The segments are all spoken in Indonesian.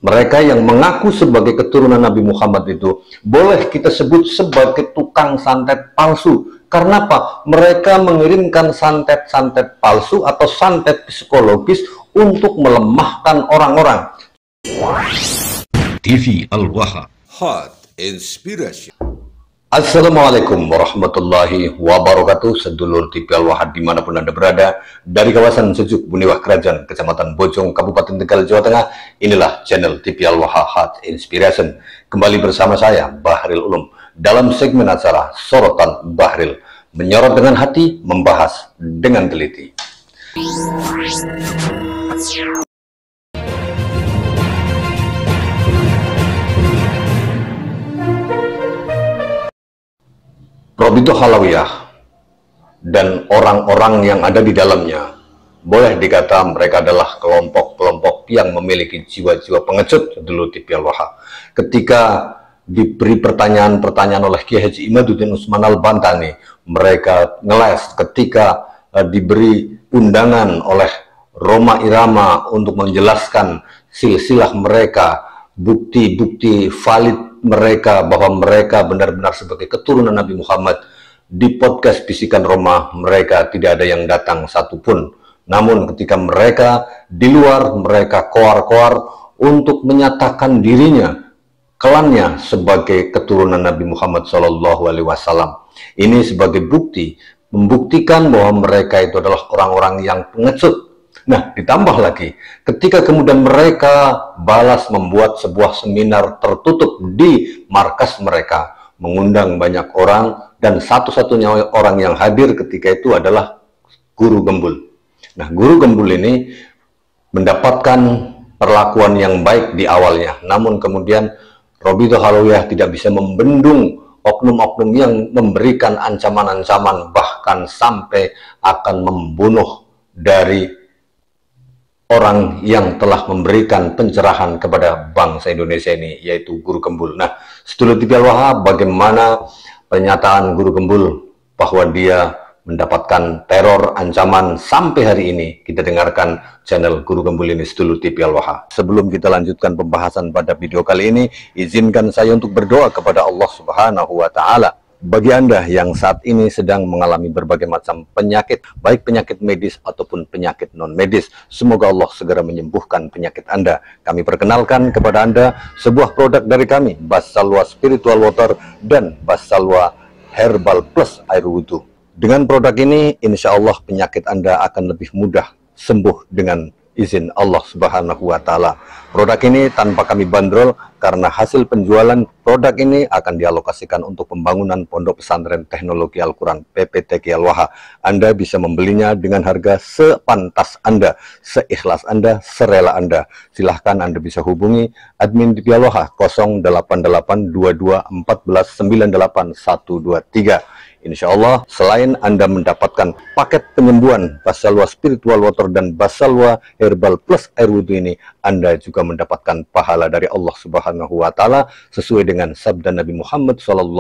Mereka yang mengaku sebagai keturunan Nabi Muhammad itu boleh kita sebut sebagai tukang santet palsu. Karena apa? Mereka mengirimkan santet-santet palsu atau santet psikologis untuk melemahkan orang-orang. TV Al-Waha Hot Inspiration. Assalamualaikum warahmatullahi wabarakatuh. Sedulur TV Al-Waha dimanapun Anda berada, dari kawasan Sejuk, Buniwah Kerajaan, Kecamatan Bojong, Kabupaten Tegal, Jawa Tengah. Inilah channel TV Al-Waha Hot Inspiration. Kembali bersama saya, Bahril Ulum, dalam segmen acara Sorotan Bahril, menyorot dengan hati, membahas dengan teliti. Robitoh Alawiyah dan orang-orang yang ada di dalamnya, boleh dikata mereka adalah kelompok-kelompok yang memiliki jiwa-jiwa pengecut dulu di Al-Waha. Ketika diberi pertanyaan-pertanyaan oleh Kiai Haji Imaduddin Usman Al-Bantani, mereka ngeles. Ketika diberi undangan oleh Roma Irama untuk menjelaskan silsilah mereka, bukti-bukti valid mereka bahwa mereka benar-benar sebagai keturunan Nabi Muhammad, di podcast Bisikan Roma mereka tidak ada yang datang satupun. Namun ketika mereka di luar, mereka koar-koar untuk menyatakan dirinya, klannya sebagai keturunan Nabi Muhammad SAW. Ini sebagai bukti, membuktikan bahwa mereka itu adalah orang-orang yang pengecut. Nah, ditambah lagi, ketika kemudian mereka balas membuat sebuah seminar tertutup di markas mereka, mengundang banyak orang, dan satu-satunya orang yang hadir ketika itu adalah Guru Gembul. Nah, Guru Gembul ini mendapatkan perlakuan yang baik di awalnya, namun kemudian Robitoh Alawiyah tidak bisa membendung oknum-oknum yang memberikan ancaman-ancaman, bahkan sampai akan membunuh dari orang yang telah memberikan pencerahan kepada bangsa Indonesia ini, yaitu Guru Gembul. Nah, sedulur TV Al-Waha, bagaimana pernyataan Guru Gembul bahwa dia mendapatkan teror, ancaman sampai hari ini? Kita dengarkan channel Guru Gembul ini, sedulur TV Al-Waha. Sebelum kita lanjutkan pembahasan pada video kali ini, izinkan saya untuk berdoa kepada Allah Subhanahu wa Ta'ala. Bagi Anda yang saat ini sedang mengalami berbagai macam penyakit, baik penyakit medis ataupun penyakit non-medis, semoga Allah segera menyembuhkan penyakit Anda. Kami perkenalkan kepada Anda sebuah produk dari kami, Bassalwa Spiritual Water dan Bassalwa Herbal Plus Air Wudhu. Dengan produk ini, insya Allah penyakit Anda akan lebih mudah sembuh dengan izin Allah Subhanahu wa Ta'ala. Produk ini tanpa kami bandrol, karena hasil penjualan produk ini akan dialokasikan untuk pembangunan Pondok Pesantren Teknologi Al-Quran PPTQ Al-Waha. Anda bisa membelinya dengan harga sepantas Anda, seikhlas Anda, serela Anda. Silahkan Anda bisa hubungi admin di Al-Waha 0882214998123. Insya Allah, selain Anda mendapatkan paket penyembuhan Bassalwa Spiritual Water dan Bassalwa Herbal Plus Air Wudhu ini, Anda juga mendapatkan pahala dari Allah Subhanahu wa Ta'ala sesuai dengan sabda Nabi Muhammad SAW.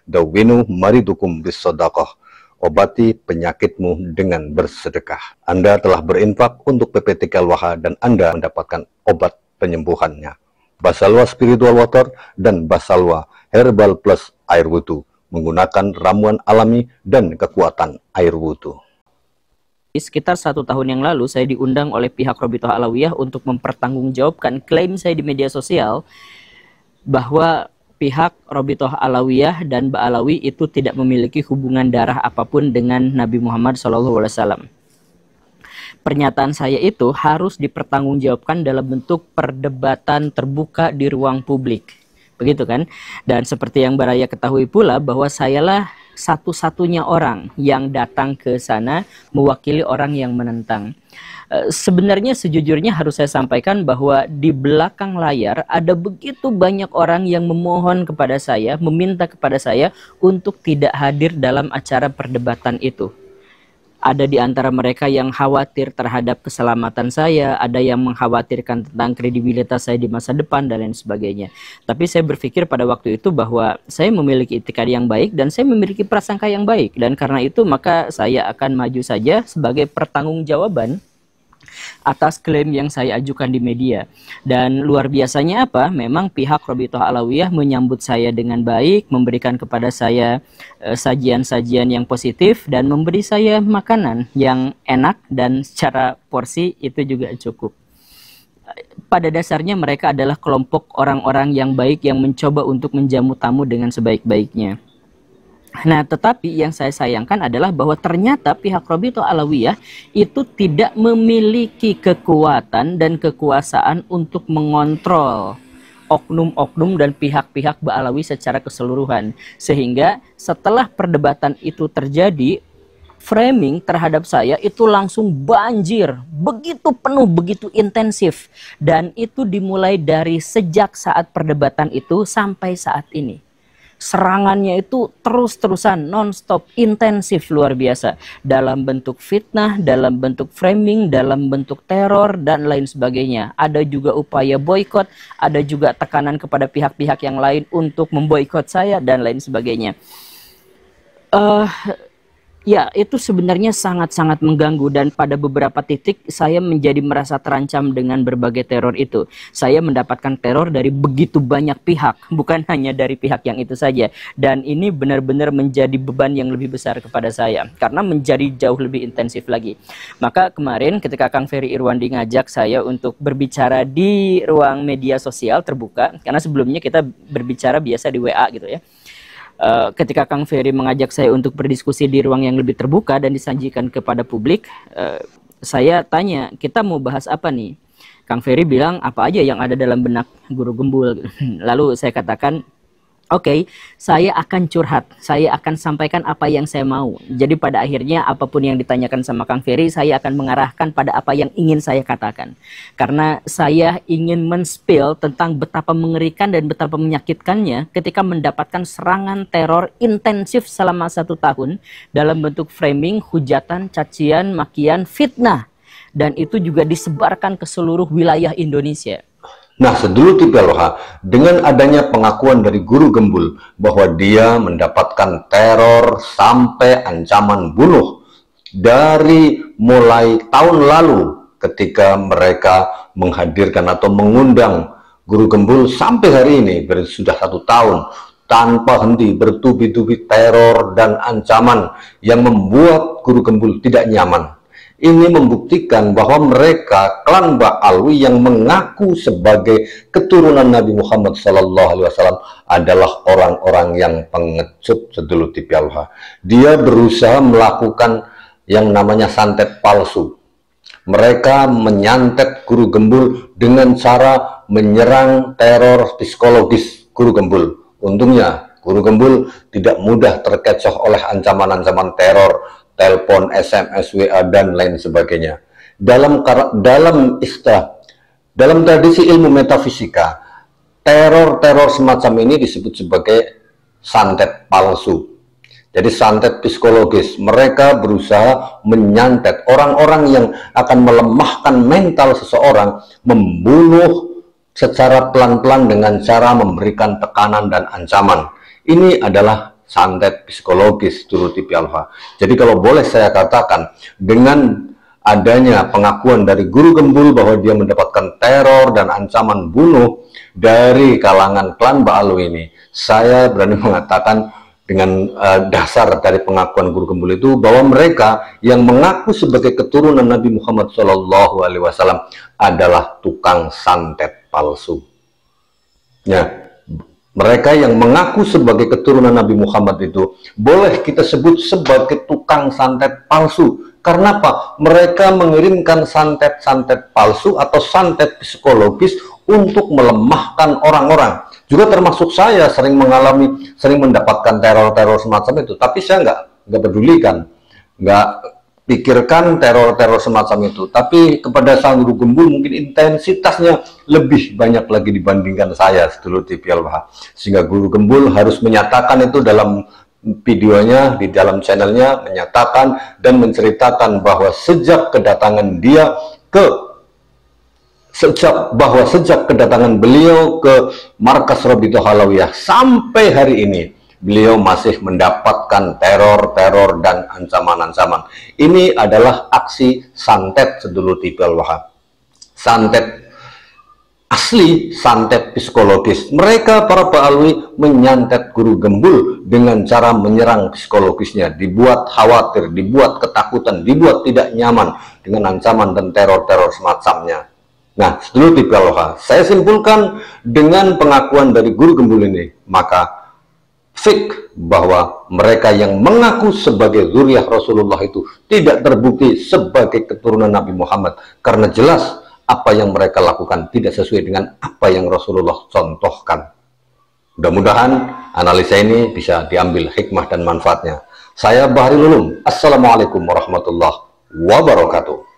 Dawinu maridukum bis-sodaqah. Obati penyakitmu dengan bersedekah. Anda telah berinfak untuk PPTQ Al-Waha dan Anda mendapatkan obat penyembuhannya. Bassalwa Spiritual Water dan Bassalwa Herbal Plus Air Wudhu, menggunakan ramuan alami dan kekuatan air wudhu. Sekitar 1 tahun yang lalu saya diundang oleh pihak Robitoh Alawiyah untuk mempertanggungjawabkan klaim saya di media sosial bahwa pihak Robitoh Alawiyah dan Mbak Alawi itu tidak memiliki hubungan darah apapun dengan Nabi Muhammad SAW. Pernyataan saya itu harus dipertanggungjawabkan dalam bentuk perdebatan terbuka di ruang publik. Begitu kan? Dan seperti yang Baraya ketahui pula bahwa sayalah satu-satunya orang yang datang ke sana mewakili orang yang menentang. Sebenarnya sejujurnya harus saya sampaikan bahwa di belakang layar ada begitu banyak orang yang memohon kepada saya, meminta kepada saya untuk tidak hadir dalam acara perdebatan itu. Ada di antara mereka yang khawatir terhadap keselamatan saya, ada yang mengkhawatirkan tentang kredibilitas saya di masa depan, dan lain sebagainya. Tapi saya berpikir pada waktu itu bahwa saya memiliki itikad yang baik dan saya memiliki prasangka yang baik. Dan karena itu maka saya akan maju saja sebagai pertanggungjawaban atas klaim yang saya ajukan di media. Dan luar biasanya apa? Memang pihak Robitoh Alawiyah menyambut saya dengan baik, memberikan kepada saya sajian-sajian yang positif, dan memberi saya makanan yang enak, dan secara porsi itu juga cukup. Pada dasarnya mereka adalah kelompok orang-orang yang baik yang mencoba untuk menjamu tamu dengan sebaik-baiknya. Nah, tetapi yang saya sayangkan adalah bahwa ternyata pihak Robitoh Alawiyah itu tidak memiliki kekuatan dan kekuasaan untuk mengontrol oknum-oknum dan pihak-pihak Ba'alawi secara keseluruhan. Sehingga setelah perdebatan itu terjadi, framing terhadap saya itu langsung banjir, begitu penuh, begitu intensif. Dan itu dimulai dari sejak saat perdebatan itu sampai saat ini. Serangannya itu terus-terusan, non-stop, intensif, luar biasa. Dalam bentuk fitnah, dalam bentuk framing, dalam bentuk teror, dan lain sebagainya. Ada juga upaya boykot, ada juga tekanan kepada pihak-pihak yang lain untuk memboikot saya, dan lain sebagainya. Ya, itu sebenarnya sangat-sangat mengganggu, dan pada beberapa titik saya menjadi merasa terancam dengan berbagai teror itu. Saya mendapatkan teror dari begitu banyak pihak, bukan hanya dari pihak yang itu saja. Dan ini benar-benar menjadi beban yang lebih besar kepada saya, karena menjadi jauh lebih intensif lagi. Maka kemarin ketika Kang Ferry Irwandi ngajak saya untuk berbicara di ruang media sosial terbuka, karena sebelumnya kita berbicara biasa di WA gitu ya. Ketika Kang Ferry mengajak saya untuk berdiskusi di ruang yang lebih terbuka dan disajikan kepada publik, saya tanya, kita mau bahas apa nih? Kang Ferry bilang, apa aja yang ada dalam benak Guru Gembul. Lalu saya katakan, oke, saya akan curhat, saya akan sampaikan apa yang saya mau. Jadi pada akhirnya apapun yang ditanyakan sama Kang Ferry, saya akan mengarahkan pada apa yang ingin saya katakan. Karena saya ingin men-spill tentang betapa mengerikan dan betapa menyakitkannya ketika mendapatkan serangan teror intensif selama 1 tahun dalam bentuk framing, hujatan, cacian, makian, fitnah. Dan itu juga disebarkan ke seluruh wilayah Indonesia. Nah, sedulur TPLH, dengan adanya pengakuan dari Guru Gembul bahwa dia mendapatkan teror sampai ancaman bunuh dari mulai tahun lalu ketika mereka menghadirkan atau mengundang Guru Gembul sampai hari ini, sudah 1 tahun, tanpa henti bertubi-tubi teror dan ancaman yang membuat Guru Gembul tidak nyaman. Ini membuktikan bahwa mereka klan Ba'alawi yang mengaku sebagai keturunan Nabi Muhammad SAW adalah orang-orang yang pengecut, sedulur TPLH. Dia berusaha melakukan yang namanya santet palsu. Mereka menyantet Guru Gembul dengan cara menyerang teror psikologis Guru Gembul. Untungnya Guru Gembul tidak mudah terkecoh oleh ancaman-ancaman teror, telepon, SMS, WA, dan lain sebagainya. Dalam tradisi ilmu metafisika, teror-teror semacam ini disebut sebagai santet palsu. Jadi santet psikologis. Mereka berusaha menyantet orang-orang yang akan melemahkan mental seseorang, membunuh secara pelan-pelan dengan cara memberikan tekanan dan ancaman. Ini adalah santet psikologis, turut TPLH. Jadi kalau boleh saya katakan, dengan adanya pengakuan dari Guru Gembul bahwa dia mendapatkan teror dan ancaman bunuh dari kalangan klan Ba'alawi ini, saya berani mengatakan dengan dasar dari pengakuan Guru Gembul itu bahwa mereka yang mengaku sebagai keturunan Nabi Muhammad SAW adalah tukang santet palsu. Ya. Mereka yang mengaku sebagai keturunan Nabi Muhammad itu boleh kita sebut sebagai tukang santet palsu. Karena apa? Mereka mengirimkan santet-santet palsu atau santet psikologis untuk melemahkan orang-orang. Juga termasuk saya sering mendapatkan teror-teror semacam itu. Tapi saya nggak pedulikan, nggak pikirkan teror-teror semacam itu. Tapi kepada sang Guru Gembul mungkin intensitasnya lebih banyak lagi dibandingkan saya, sedulur TPLH. Sehingga Guru Gembul harus menyatakan itu dalam videonya, di dalam channelnya, menyatakan dan menceritakan bahwa sejak kedatangan beliau ke markas Robitoh Alawiyah sampai hari ini, beliau masih mendapatkan teror-teror dan ancaman-ancaman. Ini adalah aksi santet sedulur TV Al-Wahhab. Santet asli, santet psikologis. Mereka para Ba'alwi menyantet guru gembul dengan cara menyerang psikologisnya, dibuat khawatir, dibuat ketakutan, dibuat tidak nyaman dengan ancaman dan teror-teror semacamnya. Nah, sedulur TV Al-Wahhab, saya simpulkan dengan pengakuan dari guru gembul ini, maka fik bahwa mereka yang mengaku sebagai zuriyah Rasulullah itu tidak terbukti sebagai keturunan Nabi Muhammad, karena jelas apa yang mereka lakukan tidak sesuai dengan apa yang Rasulullah contohkan. Mudah-mudahan analisa ini bisa diambil hikmah dan manfaatnya. Saya Bahril Ulum. Assalamualaikum warahmatullahi wabarakatuh.